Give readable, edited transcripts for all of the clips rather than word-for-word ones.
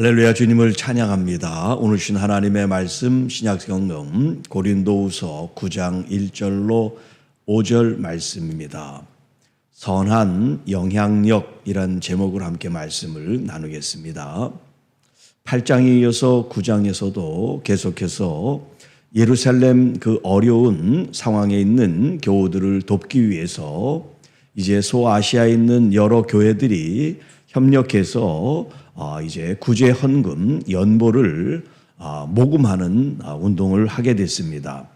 할렐루야, 주님을 찬양합니다. 오늘 주신 하나님의 말씀 신약성경 고린도후서 9장 1절로 5절 말씀입니다. 선한 영향력이란 제목으로 함께 말씀을 나누겠습니다. 8장에 이어서 9장에서도 계속해서 예루살렘 그 어려운 상황에 있는 교우들을 돕기 위해서 이제 소아시아에 있는 여러 교회들이 협력해서 이제 구제 헌금 연보를 모금하는 운동을 하게 됐습니다.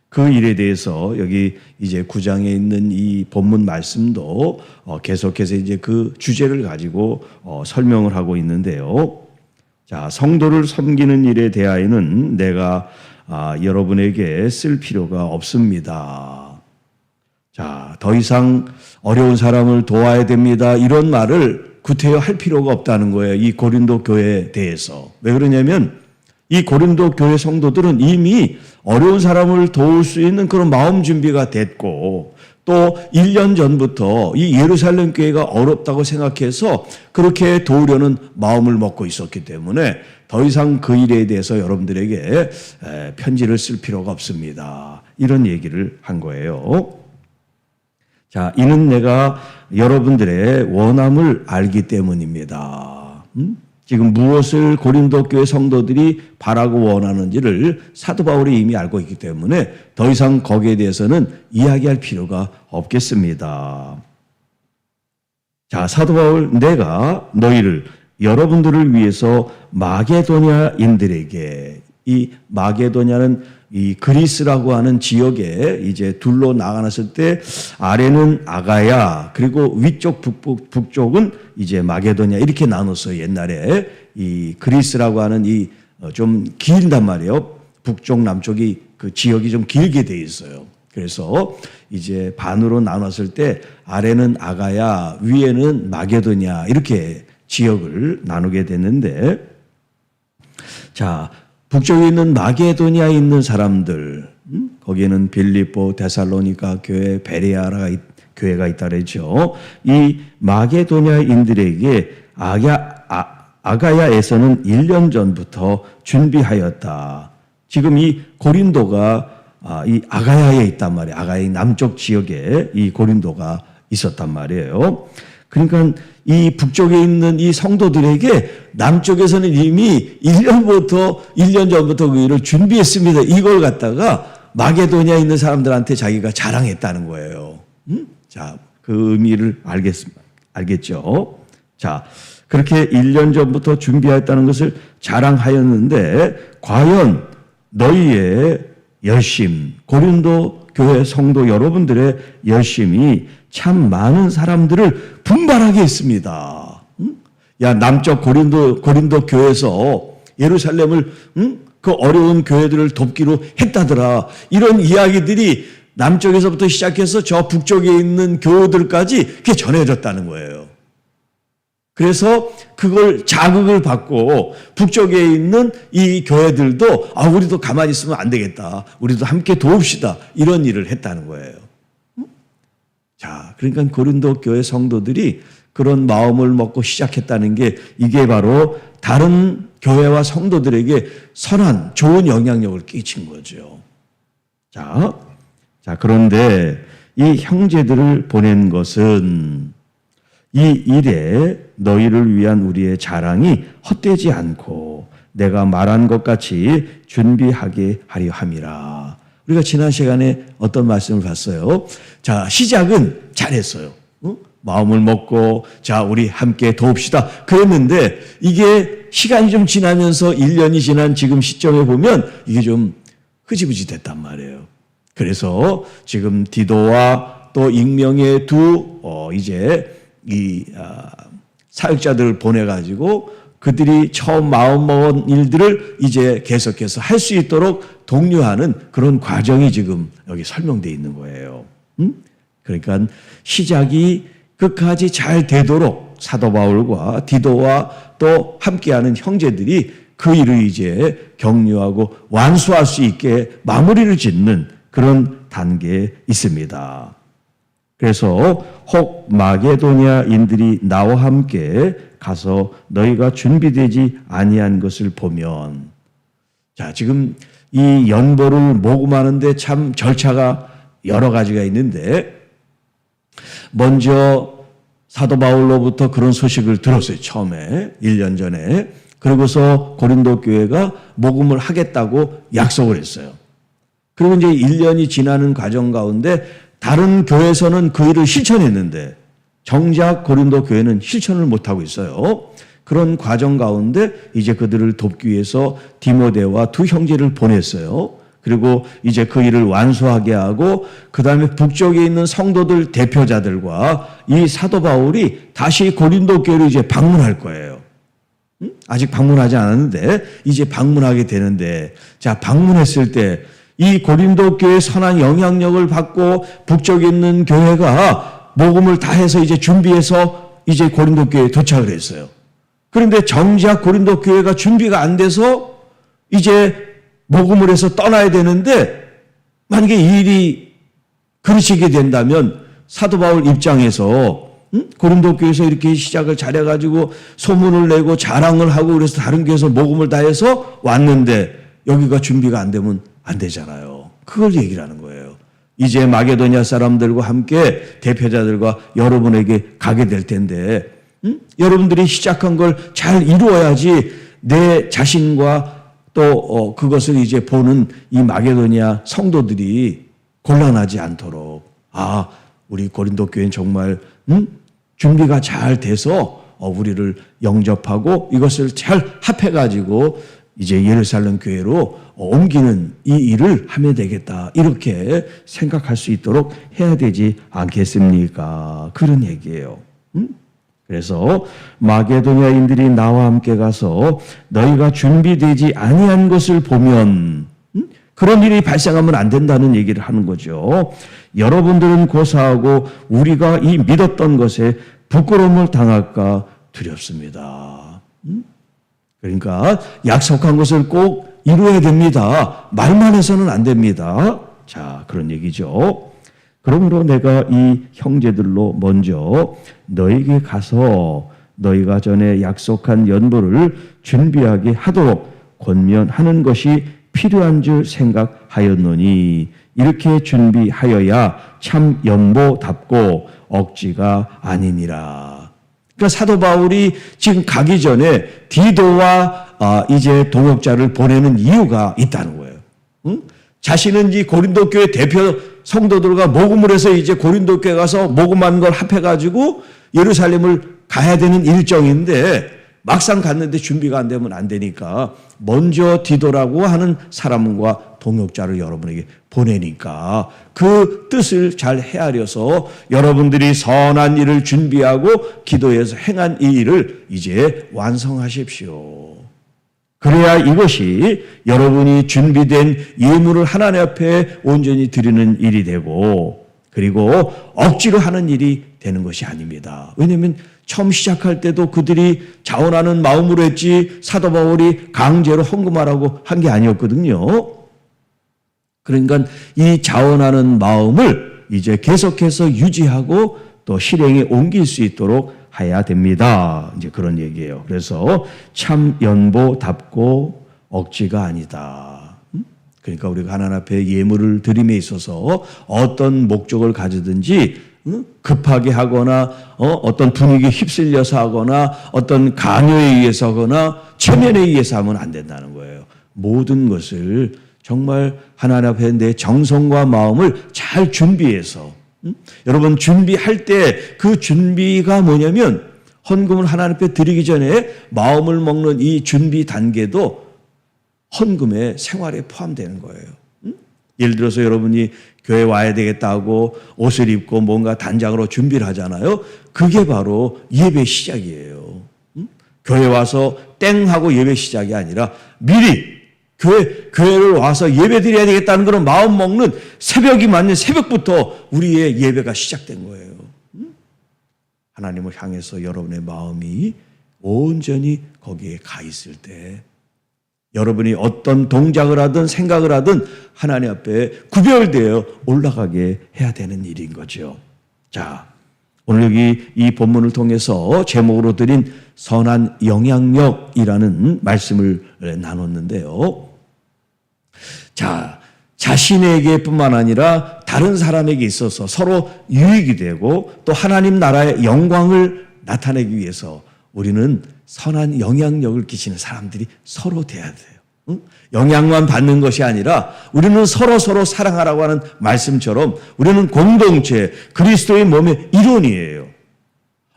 그 일에 대해서 여기 이제 9장에 있는 이 본문 말씀도 계속해서 이제 그 주제를 가지고 설명을 하고 있는데요. 자, 성도를 섬기는 일에 대하여는 내가 여러분에게 쓸 필요가 없습니다. 자, 더 이상 어려운 사람을 도와야 됩니다. 이런 말을 구태여 할 필요가 없다는 거예요. 이 고린도 교회에 대해서. 왜 그러냐면 이 고린도 교회 성도들은 이미 어려운 사람을 도울 수 있는 그런 마음 준비가 됐고, 또 1년 전부터 이 예루살렘 교회가 어렵다고 생각해서 그렇게 도우려는 마음을 먹고 있었기 때문에 더 이상 그 일에 대해서 여러분들에게 편지를 쓸 필요가 없습니다. 이런 얘기를 한 거예요. 자, 이는 내가 여러분들의 원함을 알기 때문입니다. 지금 무엇을 고린도 교회 성도들이 바라고 원하는지를 사도 바울이 이미 알고 있기 때문에 더 이상 거기에 대해서는 이야기할 필요가 없겠습니다. 자, 사도 바울, 내가 너희를 여러분들을 위해서 마게도냐인들에게, 이 마게도냐는 이 그리스라고 하는 지역에 이제 둘로 나가놨을 때 아래는 아가야, 그리고 위쪽 북쪽은 이제 마게도냐, 이렇게 나눴어요. 옛날에 이 그리스라고 하는 이 좀 길단 말이에요. 북쪽 남쪽이 그 지역이 좀 길게 돼 있어요. 그래서 이제 반으로 나눴을 때 아래는 아가야, 위에는 마게도냐, 이렇게 지역을 나누게 됐는데, 자, 북쪽에 있는 마게도냐에 있는 사람들, 거기에는 빌립보, 데살로니가 교회, 베레아 교회가 있다 그랬죠. 이 마게도냐인들에게 아가야에서는 1년 전부터 준비하였다. 지금 이 고린도가 이 아가야에 있단 말이에요. 아가야의 남쪽 지역에 이 고린도가 있었단 말이에요. 그러니까 이 북쪽에 있는 이 성도들에게 남쪽에서는 이미 1년 전부터 그 일을 준비했습니다. 이걸 갖다가 마게도냐에 있는 사람들한테 자기가 자랑했다는 거예요. 자, 그 의미를 알겠죠? 자, 그렇게 1년 전부터 준비했다는 것을 자랑하였는데, 과연 너희의 열심, 고린도 교회 성도 여러분들의 열심이 참 많은 사람들을 분발하게 했습니다. 야, 남쪽 고린도 교회에서 예루살렘을 그 어려운 교회들을 돕기로 했다더라. 이런 이야기들이 남쪽에서부터 시작해서 저 북쪽에 있는 교우들까지 그게 전해졌다는 거예요. 그래서 그걸 자극을 받고 북쪽에 있는 이 교회들도 우리도 가만히 있으면 안 되겠다. 우리도 함께 도웁시다. 이런 일을 했다는 거예요. 자, 그러니까 고린도 교회 성도들이 그런 마음을 먹고 시작했다는 게 이게 바로 다른 교회와 성도들에게 선한 좋은 영향력을 끼친 거죠. 자, 그런데 이 형제들을 보낸 것은 이 일에 너희를 위한 우리의 자랑이 헛되지 않고 내가 말한 것 같이 준비하게 하려 함이라. 우리가 지난 시간에 어떤 말씀을 봤어요? 자, 시작은 잘했어요. 마음을 먹고 자, 우리 함께 도웁시다. 그랬는데 이게 시간이 좀 지나면서 1년이 지난 지금 시점에 보면 이게 좀 흐지부지 됐단 말이에요. 그래서 지금 디도와 또 익명의 두 이제 이 사역자들을 보내가지고 그들이 처음 마음먹은 일들을 이제 계속해서 할 수 있도록 독려하는 그런 과정이 지금 여기 설명되어 있는 거예요. 그러니까 시작이 끝까지 잘 되도록 사도 바울과 디도와 또 함께하는 형제들이 그 일을 이제 격려하고 완수할 수 있게 마무리를 짓는 그런 단계에 있습니다. 그래서 혹 마게도냐인들이 나와 함께 가서 너희가 준비되지 아니한 것을 보면. 자, 지금 이 연보를 모금하는데 참 절차가 여러 가지가 있는데, 먼저 사도 바울로부터 그런 소식을 들었어요. 처음에 1년 전에. 그러고서 고린도 교회가 모금을 하겠다고 약속을 했어요. 그리고 이제 1년이 지나는 과정 가운데 다른 교회에서는 그 일을 실천했는데 정작 고린도 교회는 실천을 못하고 있어요. 그런 과정 가운데 이제 그들을 돕기 위해서 디모데와 두 형제를 보냈어요. 그리고 이제 그 일을 완수하게 하고 그 다음에 북쪽에 있는 성도들 대표자들과 이 사도 바울이 다시 고린도 교회를 이제 방문할 거예요. 아직 방문하지 않았는데 이제 방문하게 되는데, 자, 방문했을 때 이 고린도 교회의 선한 영향력을 받고 북쪽에 있는 교회가 모금을 다 해서 이제 준비해서 이제 고린도 교회에 도착을 했어요. 그런데 정작 고린도 교회가 준비가 안 돼서 이제 모금을 해서 떠나야 되는데, 만약에 이 일이 그러시게 된다면 사도 바울 입장에서 고린도 교회에서 이렇게 시작을 잘해가지고 소문을 내고 자랑을 하고 그래서 다른 교회에서 모금을 다 해서 왔는데 여기가 준비가 안 되면 안 되잖아요. 그걸 얘기를 하는 거예요. 이제 마게도냐 사람들과 함께 대표자들과 여러분에게 가게 될 텐데, 여러분들이 시작한 걸 잘 이루어야지 내 자신과 또 그것을 이제 보는 이 마게도냐 성도들이 곤란하지 않도록, 아, 우리 고린도 교회는 정말 준비가 잘 돼서 우리를 영접하고 이것을 잘 합해가지고 이제 예루살렘 교회로 옮기는 이 일을 하면 되겠다, 이렇게 생각할 수 있도록 해야 되지 않겠습니까? 그런 얘기예요. 그래서 마게도냐인들이 나와 함께 가서 너희가 준비되지 아니한 것을 보면, 그런 일이 발생하면 안 된다는 얘기를 하는 거죠. 여러분들은 고사하고 우리가 이 믿었던 것에 부끄러움을 당할까 두렵습니다. 그러니까 약속한 것을 꼭 이루어야 됩니다. 말만 해서는 안 됩니다. 자, 그런 얘기죠. 그러므로 내가 이 형제들로 먼저 너희에게 가서 너희가 전에 약속한 연보를 준비하게 하도록 권면하는 것이 필요한 줄 생각하였노니, 이렇게 준비하여야 참 연보답고 억지가 아니니라. 그러니까 사도 바울이 지금 가기 전에 디도와 이제 동역자를 보내는 이유가 있다는 거예요. 자신은 이 고린도 교회 대표 성도들과 모금을 해서 이제 고린도 교회 가서 모금한 걸 합해가지고 예루살렘을 가야 되는 일정인데 막상 갔는데 준비가 안 되면 안 되니까 먼저 디도라고 하는 사람과 동역자를 여러분에게 보내니까 그 뜻을 잘 헤아려서 여러분들이 선한 일을 준비하고 기도해서 행한 이 일을 이제 완성하십시오. 그래야 이것이 여러분이 준비된 예물을 하나님 앞에 온전히 드리는 일이 되고, 그리고 억지로 하는 일이 되는 것이 아닙니다. 왜냐하면 처음 시작할 때도 그들이 자원하는 마음으로 했지 사도 바울이 강제로 헌금하라고 한 게 아니었거든요. 그러니까 이 자원하는 마음을 이제 계속해서 유지하고 또 실행에 옮길 수 있도록 해야 됩니다. 이제 그런 얘기예요. 그래서 참 연보답고 억지가 아니다. 그러니까 우리가 하나님 앞에 예물을 드림에 있어서 어떤 목적을 가지든지 급하게 하거나 어떤 분위기에 휩쓸려서 하거나 어떤 강요에 의해서 하거나 체면에 의해서 하면 안 된다는 거예요. 모든 것을 정말 하나님 앞에 내 정성과 마음을 잘 준비해서, 여러분 준비할 때 그 준비가 뭐냐면 헌금을 하나님 앞에 드리기 전에 마음을 먹는 이 준비 단계도 헌금의 생활에 포함되는 거예요. 예를 들어서 여러분이 교회 와야 되겠다고 옷을 입고 뭔가 단장으로 준비를 하잖아요. 그게 바로 예배 시작이에요. 교회 와서 땡 하고 예배 시작이 아니라 미리 교회를 와서 예배 드려야 되겠다는 그런 마음 먹는 새벽이 맞는 새벽부터 우리의 예배가 시작된 거예요. 하나님을 향해서 여러분의 마음이 온전히 거기에 가 있을 때 여러분이 어떤 동작을 하든 생각을 하든 하나님 앞에 구별되어 올라가게 해야 되는 일인 거죠. 자, 오늘 여기 이 본문을 통해서 제목으로 드린 선한 영향력이라는 말씀을 나눴는데요. 자, 자신에게뿐만 아니라 다른 사람에게 있어서 서로 유익이 되고 또 하나님 나라의 영광을 나타내기 위해서 우리는 선한 영향력을 끼치는 사람들이 서로 돼야 돼요. 응? 영향만 받는 것이 아니라 우리는 서로 사랑하라고 하는 말씀처럼 우리는 공동체, 그리스도의 몸의 일원이에요.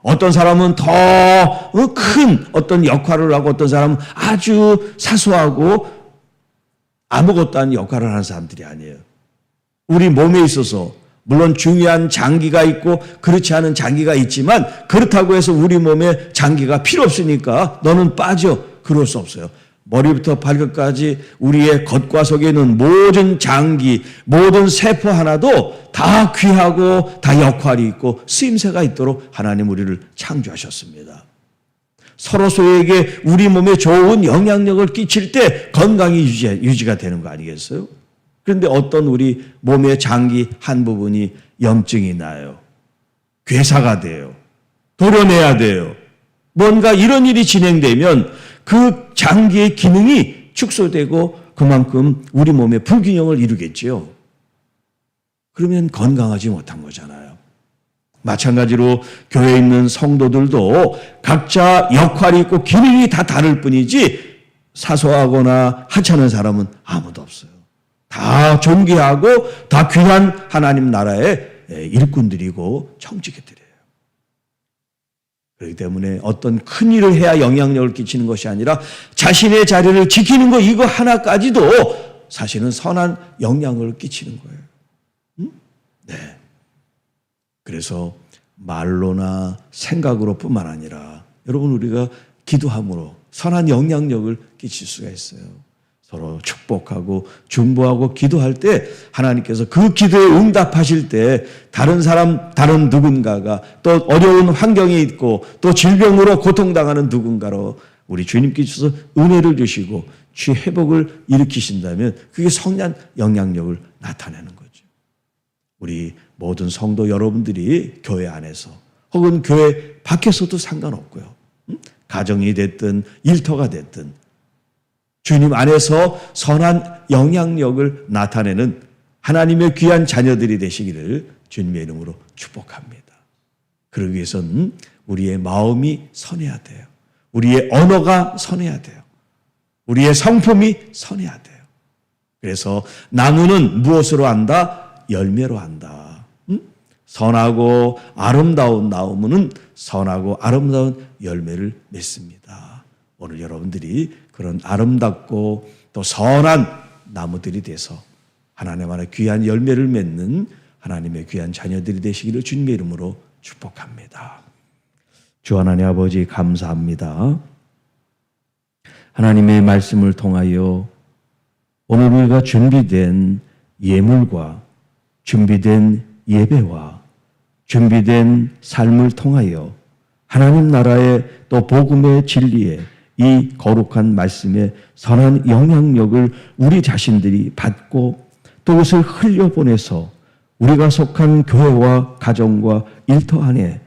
어떤 사람은 더 큰 어떤 역할을 하고 어떤 사람은 아주 사소하고 아무것도 아닌 역할을 하는 사람들이 아니에요. 우리 몸에 있어서 물론 중요한 장기가 있고 그렇지 않은 장기가 있지만 그렇다고 해서 우리 몸에 장기가 필요 없으니까 너는 빠져. 그럴 수 없어요. 머리부터 발끝까지 우리의 겉과 속에 있는 모든 장기, 모든 세포 하나도 다 귀하고 다 역할이 있고 쓰임새가 있도록 하나님 우리를 창조하셨습니다. 서로에게 우리 몸에 좋은 영향력을 끼칠 때 건강이 유지가 되는 거 아니겠어요? 그런데 어떤 우리 몸의 장기 한 부분이 염증이 나요. 괴사가 돼요. 도려내야 돼요. 뭔가 이런 일이 진행되면 그 장기의 기능이 축소되고 그만큼 우리 몸에 불균형을 이루겠지요. 그러면 건강하지 못한 거잖아요. 마찬가지로 교회에 있는 성도들도 각자 역할이 있고 기능이 다 다를 뿐이지 사소하거나 하찮은 사람은 아무도 없어요. 다 존귀하고 다 귀한 하나님 나라의 일꾼들이고 청지기들이에요. 그렇기 때문에 어떤 큰 일을 해야 영향력을 끼치는 것이 아니라 자신의 자리를 지키는 거 이거 하나까지도 사실은 선한 영향을 끼치는 거예요. 네. 그래서 말로나 생각으로뿐만 아니라 여러분 우리가 기도함으로 선한 영향력을 끼칠 수가 있어요. 서로 축복하고 중보하고 기도할 때 하나님께서 그 기도에 응답하실 때 다른 사람, 다른 누군가가 또 어려운 환경에 있고 또 질병으로 고통당하는 누군가로 우리 주님께서 은혜를 주시고 죄 회복을 일으키신다면 그게 선한 영향력을 나타내는 거죠. 우리 모든 성도 여러분들이 교회 안에서 혹은 교회 밖에서도 상관없고요. 가정이 됐든 일터가 됐든 주님 안에서 선한 영향력을 나타내는 하나님의 귀한 자녀들이 되시기를 주님의 이름으로 축복합니다. 그러기 위해서는 우리의 마음이 선해야 돼요. 우리의 언어가 선해야 돼요. 우리의 성품이 선해야 돼요. 그래서 나무는 무엇으로 안다? 열매로 안다. 선하고 아름다운 나무는 선하고 아름다운 열매를 맺습니다. 오늘 여러분들이 그런 아름답고 또 선한 나무들이 돼서 하나님 안에 귀한 열매를 맺는 하나님의 귀한 자녀들이 되시기를 주님의 이름으로 축복합니다. 주 하나님 아버지 감사합니다. 하나님의 말씀을 통하여 오늘 우리가 준비된 예물과 준비된 예배와 준비된 삶을 통하여 하나님 나라의 또 복음의 진리에 이 거룩한 말씀의 선한 영향력을 우리 자신들이 받고 또 그것을 흘려보내서 우리가 속한 교회와 가정과 일터 안에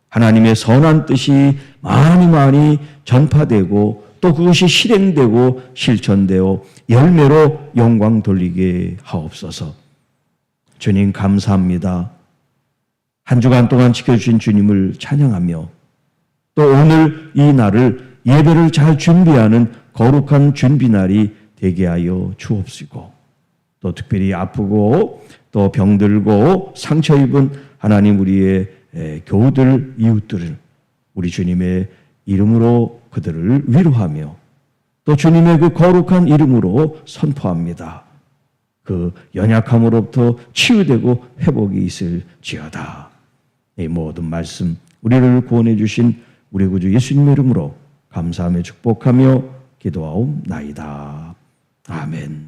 하나님의 선한 뜻이 많이 전파되고 또 그것이 실행되고 실천되어 열매로 영광 돌리게 하옵소서. 주님 감사합니다. 한 주간 동안 지켜주신 주님을 찬양하며 또 오늘 이 날을 예배를 잘 준비하는 거룩한 준비날이 되게 하여 주옵시고 또 특별히 아프고 또 병들고 상처 입은 하나님 우리의 교우들 이웃들을 우리 주님의 이름으로 그들을 위로하며 또 주님의 그 거룩한 이름으로 선포합니다. 그 연약함으로부터 치유되고 회복이 있을지어다. 이 모든 말씀 우리를 구원해 주신 우리 구주 예수님의 이름으로 감사하며 축복하며 기도하옵나이다. 아멘.